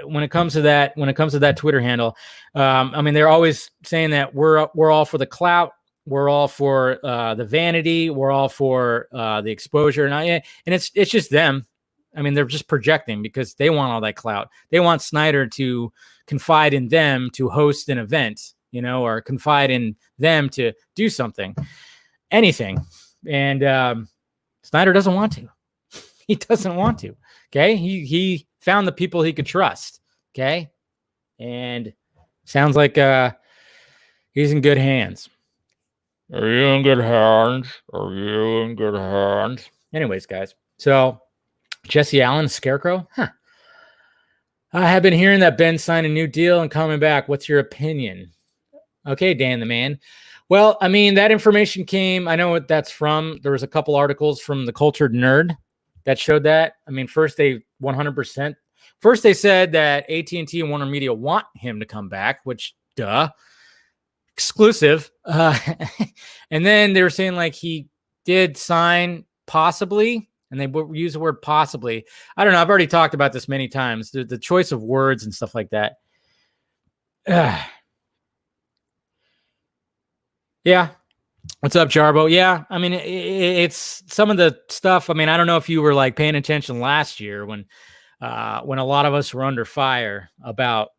When it comes to that Twitter handle, I mean, they're always saying that we're all for the clout, we're all for the vanity, we're all for the exposure, and it's just them. I mean, they're just projecting because they want all that clout. They want Snyder to confide in them to host an event, or confide in them to do something, anything, and Snyder doesn't want to. He doesn't want to. Okay, he found the people he could trust. Okay, and sounds like he's in good hands. Are you in good hands? Anyways, guys, so Jesse Allen, Scarecrow. I have been hearing that Ben signed a new deal and coming back. What's your opinion? Okay, Dan the man. Well, I mean, that information came. I know what that's from. There was a couple articles from the Cultured Nerd that showed that. I mean, first they 100% First, they said that AT&T and Warner Media want him to come back, which, duh, exclusive. And then they were saying like he did sign possibly, and they use the word possibly. I don't know. I've already talked about this many times. The choice of words and stuff like that. Yeah. What's up, Jarbo? Yeah, I mean, it's some of the stuff. I mean, I don't know if you were like paying attention last year when a lot of us were under fire about,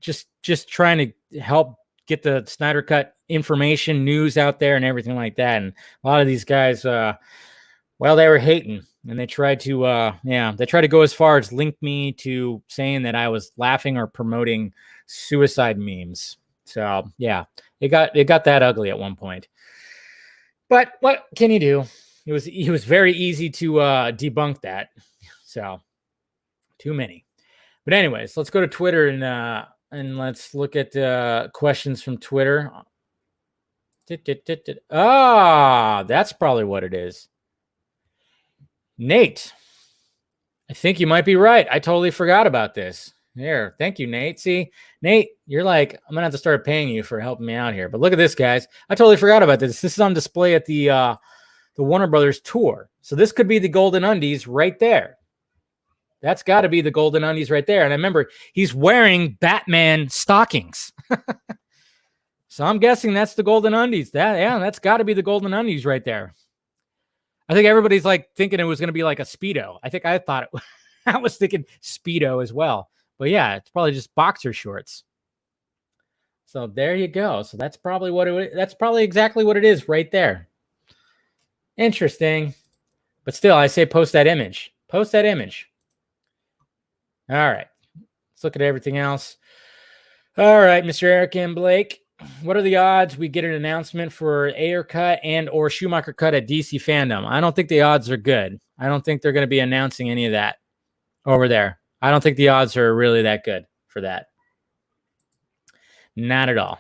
just trying to help get the Snyder Cut information, news out there, and everything like that. And a lot of these guys, well, they were hating, and they tried to, they tried to go as far as link me to saying that I was laughing or promoting suicide memes. So yeah, it got that ugly at one point. But what can you do? It was very easy to debunk that. So too many. But anyways, let's go to Twitter and let's look at questions from Twitter. That's probably what it is. Nate, I think you might be right. I totally forgot about this. Here, thank you, Nate. See, Nate, you're like, I'm gonna have to start paying you for helping me out here. But look at this, guys. I totally forgot about this. This is on display at the Warner Brothers tour. So this could be the Golden Undies right there. That's got to be the Golden Undies right there. And I remember he's wearing Batman stockings. So I'm guessing that's the Golden Undies. That's got to be the Golden Undies right there. I think everybody's like thinking it was going to be like a Speedo. I thought it. I was thinking Speedo as well. But yeah, it's probably just boxer shorts. So there you go. So that's probably that's probably exactly what it is right there. Interesting. But still, I say post that image. Post that image. All right. Let's look at everything else. All right, Mr. Eric and Blake. What are the odds we get an announcement for Ayer cut and or Schumacher cut at DC Fandom? I don't think the odds are good. I don't think they're going to be announcing any of that over there. I don't think the odds are really that good for that. Not at all.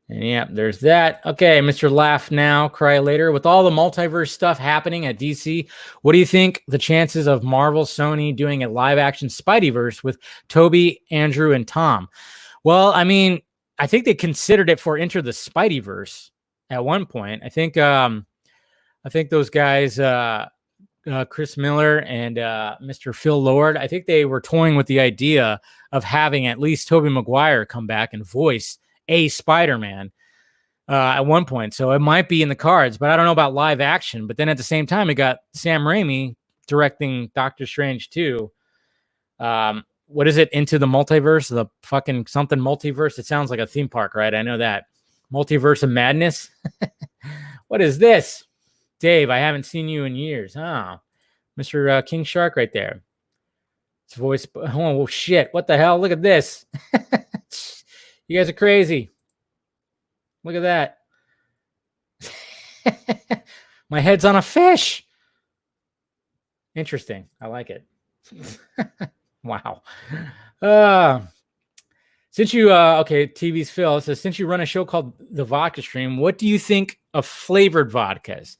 And yeah, there's that. Okay, Mr. Laugh Now, Cry Later. With all the multiverse stuff happening at DC, what do you think the chances of Marvel, Sony doing a live-action Spideyverse with Toby, Andrew, and Tom? Well, I mean, I think they considered it for Enter the Spideyverse at one point. I think those guys, Chris Miller and Mr. Phil Lord, I think they were toying with the idea of having at least Tobey Maguire come back and voice a Spider-Man at one point. So it might be in the cards, but I don't know about live action. But then at the same time, it got Sam Raimi directing Doctor Strange 2. What is it? Into the Multiverse? The fucking something multiverse? It sounds like a theme park, right? I know that. Multiverse of Madness? What is this? Dave, I haven't seen you in years. Oh, Mr. King Shark right there. It's voice. Oh, shit. What the hell? Look at this. You guys are crazy. Look at that. My head's on a fish. Interesting. I like it. Wow. Since you, TV's Phil says, since you run a show called The Vodka Stream, what do you think of flavored vodkas?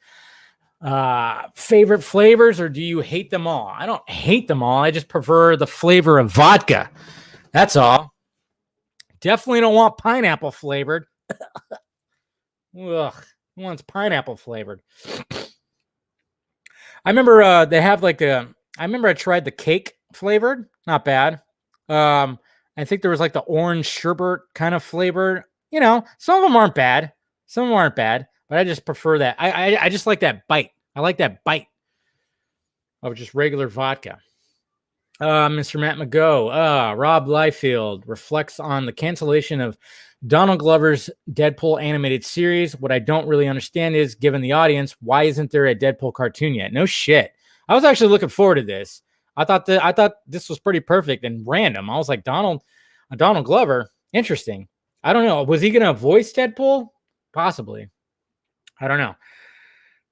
Favorite flavors, or do you hate them all? I don't hate them all. I just prefer the flavor of vodka. That's all. Definitely don't want pineapple flavored. Ugh, who wants pineapple flavored? I remember they have like I remember I tried the cake flavored. Not bad. I think there was like the orange sherbet kind of flavored. You know, some of them aren't bad. Some of them aren't bad, but I just prefer that. I just like that bite. I like that bite of just regular vodka. Mr. Matt McGo, Rob Liefeld reflects on the cancellation of Donald Glover's Deadpool animated series. What I don't really understand is, given the audience, why isn't there a Deadpool cartoon yet? No shit. I was actually looking forward to this. I thought this was pretty perfect and random. I was like, Donald Glover, interesting. I don't know. Was he gonna voice Deadpool? Possibly. I don't know.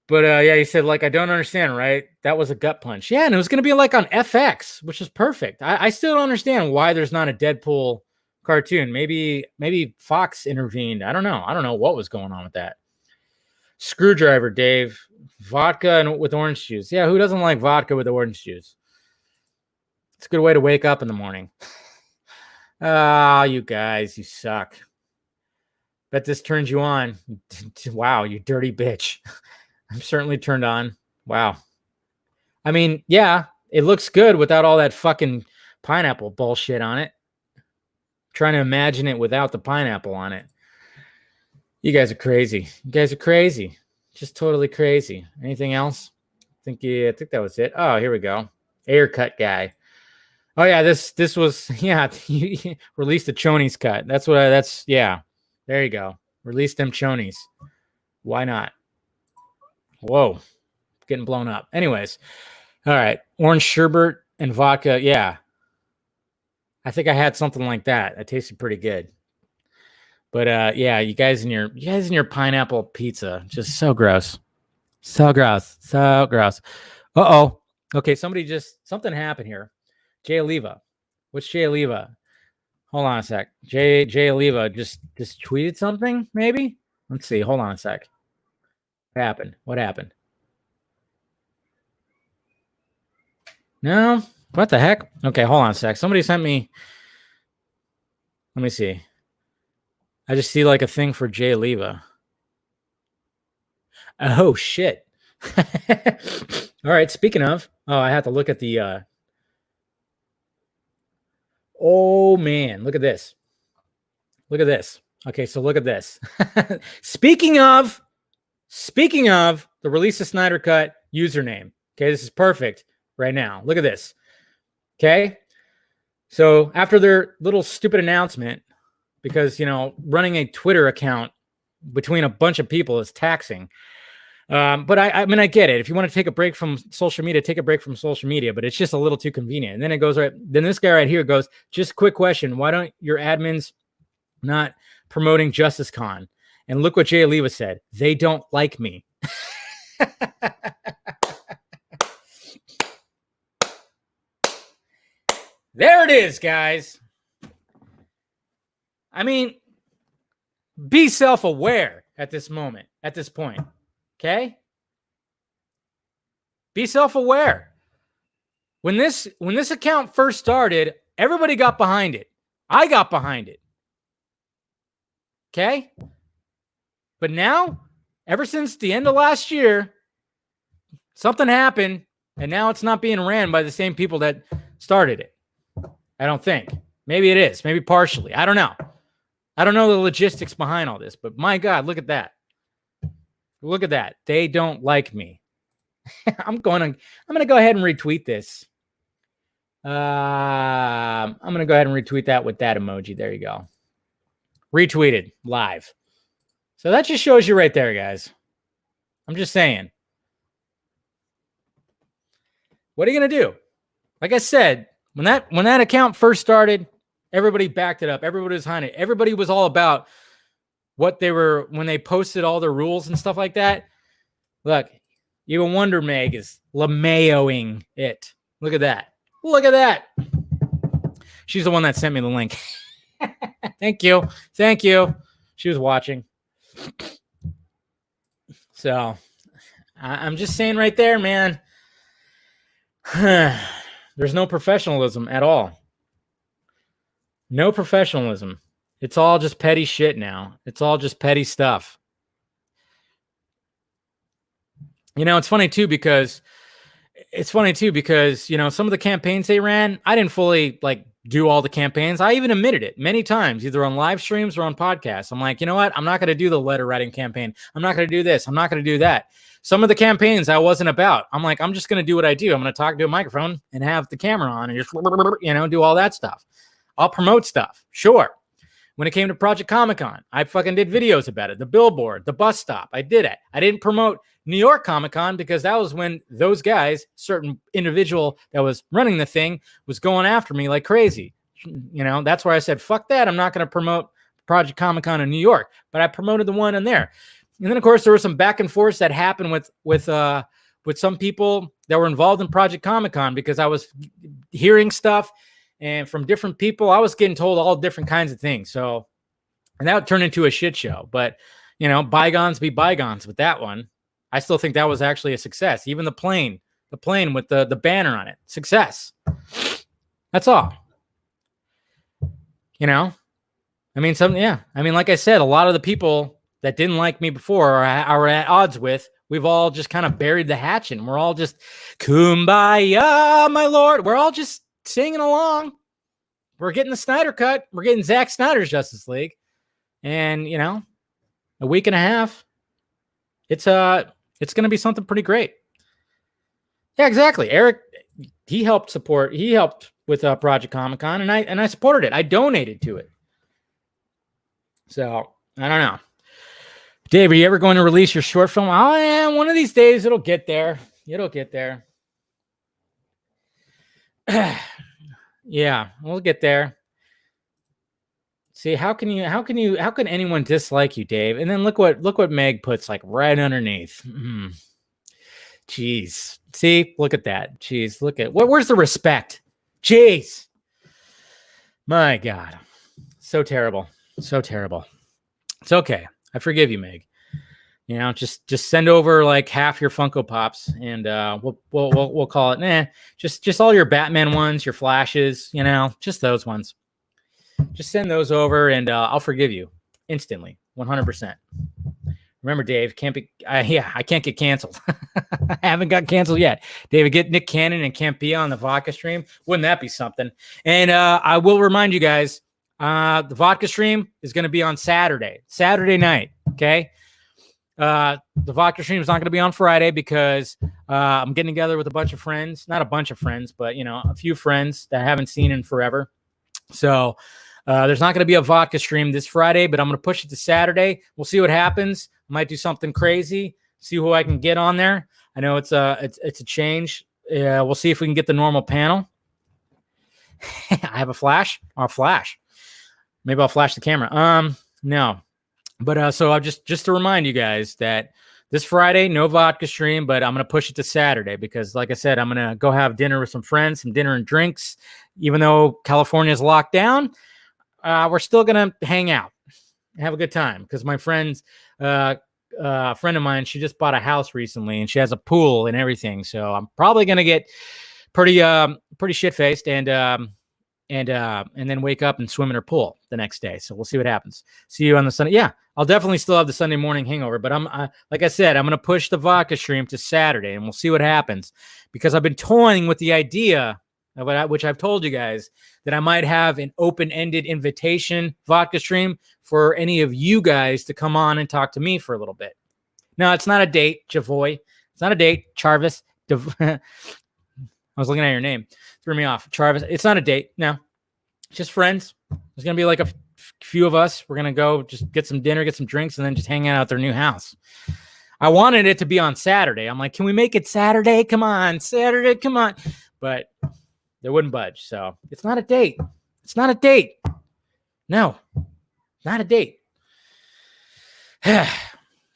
But yeah, he said, like, I don't understand, right? That was a gut punch. Yeah, and it was going to be like on FX, which is perfect. I still don't understand why there's not a Deadpool cartoon. Maybe Fox intervened. I don't know. I don't know what was going on with that. Screwdriver, Dave. Vodka and with orange juice. Yeah, who doesn't like vodka with orange juice? It's a good way to wake up in the morning. Ah, you guys, you suck. Bet this turns you on. Wow, you dirty bitch. I'm certainly turned on. Wow. I mean, yeah, it looks good without all that fucking pineapple bullshit on it. Trying to imagine it without the pineapple on it. You guys are crazy. You guys are crazy. Just totally crazy. Anything else? I think that was it. Oh, here we go. Ayer cut guy. Oh yeah, this was released the chonies cut. That's there you go. Release them chonies. Why not? Whoa, getting blown up. Anyways, all right. Orange sherbet and vodka. Yeah, I think I had something like that. It tasted pretty good. But yeah, you guys in your pineapple pizza, just so gross. So gross. So gross. Uh-oh. Okay, something happened here. Jay Oliva. What's Jay Oliva? Hold on a sec. Jay Oliva just tweeted something, maybe? Let's see. Hold on a sec. What happened? What happened? No? What the heck? Okay, hold on a sec. Somebody sent me. Let me see. I just see like a thing for Jay Oliva. Oh, shit. All right, speaking of. Oh, I have to look at the... Oh, man. Look at this. Look at this. Okay, so look at this. Speaking of the release of Snyder Cut username. Okay, this is perfect right now. Look at this. Okay. So after their little stupid announcement, because, running a Twitter account between a bunch of people is taxing. But I mean, I get it. If you want to take a break from social media, take a break from social media, but it's just a little too convenient. And then it goes right. Then this guy right here goes, just quick question. Why don't your admins not promoting Justice Con? And look what Jay Oliva said. They don't like me. There it is, guys. I mean, be self-aware at this moment, at this point. Okay? Be self-aware. When this account first started, everybody got behind it. I got behind it. Okay? But now, ever since the end of last year, something happened, and now it's not being ran by the same people that started it. I don't think. Maybe it is. Maybe partially. I don't know. I don't know the logistics behind all this, but my God, look at that. Look at that. They don't like me. I'm going to go ahead and retweet this. I'm going to go ahead and retweet that with that emoji. There you go. Retweeted live. So that just shows you right there, guys. I'm just saying. What are you going to do? Like I said, when that account first started, everybody backed it up. Everybody was behind it. Everybody was all about what they were when they posted all their rules and stuff like that. Look, even Wonder Meg is LaMayoing it. Look at that. Look at that. She's the one that sent me the link. Thank you. Thank you. She was watching. So I'm just saying right there, man. There's no professionalism at all. No professionalism. It's all just petty shit now. It's all just petty stuff. It's funny too because some of the campaigns they ran, I didn't fully do all the campaigns. I even admitted it many times, either on live streams or on podcasts. I'm like, you know what? I'm not going to do the letter writing campaign. I'm not going to do this. I'm not going to do that. Some of the campaigns I wasn't about. I'm like, I'm just going to do what I do. I'm going to talk to a microphone and have the camera on and just, do all that stuff. I'll promote stuff. Sure. When it came to Project Comic-Con, I fucking did videos about it. The billboard, the bus stop. I did it. I didn't promote New York Comic-Con because that was when those guys, certain individual that was running the thing, was going after me like crazy. That's where I said, fuck that. I'm not going to promote Project Comic-Con in New York. But I promoted the one in there. And then, of course, there was some back and forth that happened with some people that were involved in Project Comic-Con because I was hearing stuff and from different people. I was getting told all different kinds of things. So, and that turned into a shit show. But, bygones be bygones with that one. I still think that was actually a success. Even the plane with the banner on it, success. That's all. You know, I mean, like I said, a lot of the people that didn't like me before or are at odds with, we've all just kind of buried the hatchet. And we're all just kumbaya, my lord. We're all just singing along. We're getting the Snyder cut. We're getting Zack Snyder's Justice League. And, you know, a week and a half, it's going to be something pretty great. Yeah, exactly. Eric, he helped with Project Comic-Con, and I supported it. I donated to it. So, I don't know. Dave, are you ever going to release your short film? Oh, yeah, one of these days it'll get there. It'll get there. Yeah, we'll get there. See, how can anyone dislike you, Dave? And then look what Meg puts like right underneath. Jeez. See, look at that. Jeez, look at where's the respect? Jeez. My God. So terrible. So terrible. It's okay. I forgive you, Meg. You know, just send over like half your Funko Pops, and we'll call it. Just all your Batman ones, your Flashes. You know, just those ones. Just send those over, and I'll forgive you instantly, 100%. Remember, Dave, I can't get canceled. I haven't got canceled yet. David, get Nick Cannon and can't be on the vodka stream. Wouldn't that be something? And I will remind you guys, the vodka stream is going to be on Saturday night. Okay. The vodka stream is not going to be on Friday because I'm getting together with a bunch of friends, not a bunch of friends, but you know, a few friends that I haven't seen in forever. So there's not going to be a vodka stream this Friday, but I'm going to push it to Saturday. We'll see what happens. I might do something crazy. See who I can get on there. I know it's a change. We'll see if we can get the normal panel. I have a flash. I'll flash. Maybe I'll flash the camera. No, but so I'll just to remind you guys that this Friday, no vodka stream, but I'm going to push it to Saturday because, like I said, I'm going to go have dinner with some friends, some dinner and drinks. Even though California is locked down, we're still going to hang out and have a good time because my friends, a friend of mine, she just bought a house recently and she has a pool and everything. So I'm probably going to get pretty shit-faced and then wake up and swim in her pool the next day. So we'll see what happens. See you on the Sunday. Yeah, I'll definitely still have the Sunday morning hangover, but like I said, I'm going to push the vodka stream to Saturday and we'll see what happens because I've been toying with the idea, which I've told you guys, that I might have an open-ended invitation vodka stream for any of you guys to come on and talk to me for a little bit. No, it's not a date, Javoy. It's not a date, Charvis. I was looking at your name. Threw me off. Charvis. It's not a date. No. Just friends. There's going to be like a few of us. We're going to go just get some dinner, get some drinks, and then just hang out at their new house. I wanted it to be on Saturday. I'm like, can we make it Saturday? Come on. Saturday. Come on. But they wouldn't budge. So it's not a date. It's not a date. No. Not a date.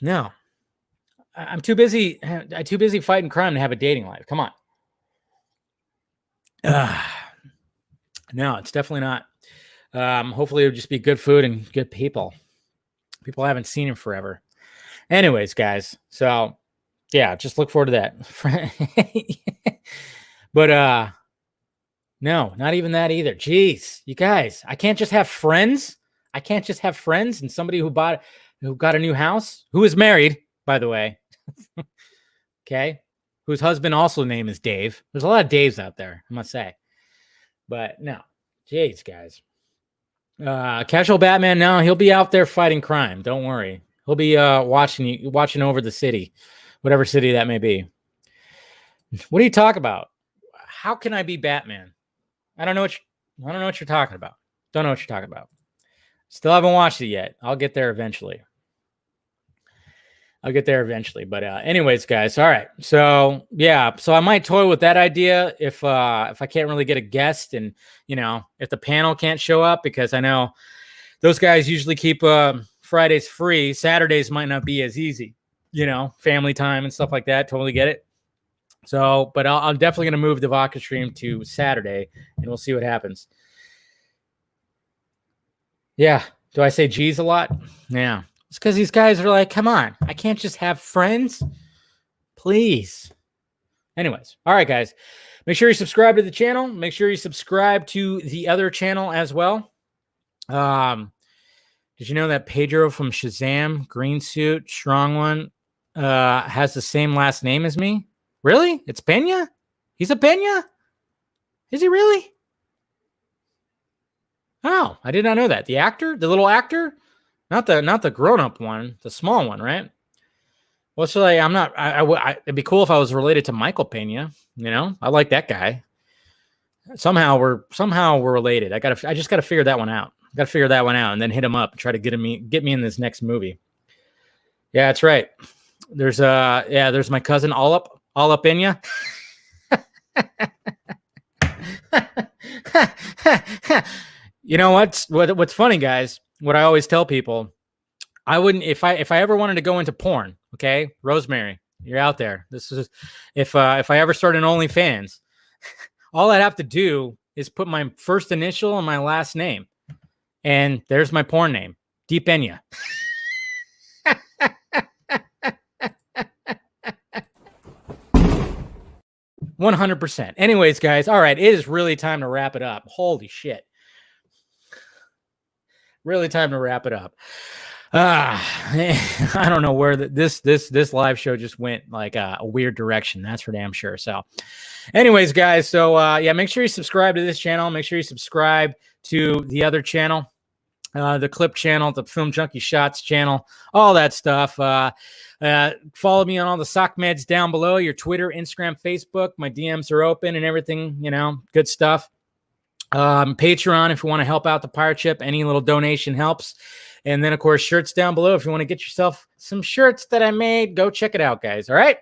No. I'm too busy fighting crime to have a dating life. Come on. No, it's definitely not. Hopefully it'll just be good food and good people. People I haven't seen in forever. Anyways, guys. So yeah, just look forward to that. But no, not even that either. Jeez, you guys, I can't just have friends. I can't just have friends and somebody who got a new house, who is married, by the way. Okay. Whose husband also name is Dave. There's a lot of Daves out there, I must say. But no, jeez, guys. Casual Batman, no, he'll be out there fighting crime. Don't worry. He'll be watching over the city, whatever city that may be. What do you talk about? How can I be Batman? I don't know what you're talking about. Don't know what you're talking about. Still haven't watched it yet. I'll get there eventually. But anyways, guys, all right. So yeah, so I might toy with that idea if I can't really get a guest, and if the panel can't show up, because I know those guys usually keep Fridays free. Saturdays might not be as easy, family time and stuff like that. Totally get it. So, but I'm definitely going to move the vodka stream to Saturday, and we'll see what happens. Yeah. Do I say geez a lot? Yeah. It's because these guys are like, come on, I can't just have friends. Please. Anyways, all right, guys. Make sure you subscribe to the channel. Make sure you subscribe to the other channel as well. Did you know that Pedro from Shazam, green suit, strong one, has the same last name as me? Really? It's Pena? He's a Pena? Is he really? Oh, I did not know that. The actor, the little actor, not the grown-up one, the small one, right? Well, so like, I'm not. It'd be cool if I was related to Michael Pena. You know, I like that guy. Somehow we're related. I just gotta figure that one out. Got to figure that one out and then hit him up and try to get me in this next movie. Yeah, that's right. There's my cousin all up in ya. You know what's funny, guys? What I always tell people, I wouldn't if I ever wanted to go into porn. Okay, Rosemary, you're out there. This is if I ever start an OnlyFans, all I'd have to do is put my first initial and my last name. And there's my porn name, Deep Enya. 100%. Anyways, guys, all right, it is really time to wrap it up. Holy shit. Really time to wrap it up. I don't know where this live show just went like a weird direction. That's for damn sure. So anyways, guys, so yeah, make sure you subscribe to this channel. Make sure you subscribe to the other channel, the clip channel, the Film Junkie Shots channel, all that stuff. Follow me on all the sock meds down below, your Twitter, Instagram, Facebook. My DMs are open and everything, you know, good stuff. Patreon, if you want to help out the pirate ship, any little donation helps. And then, of course, shirts down below. If you want to get yourself some shirts that I made, go check it out, guys. All right?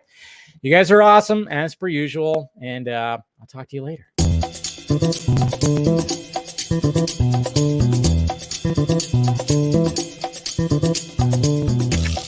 You guys are awesome, as per usual. And I'll talk to you later.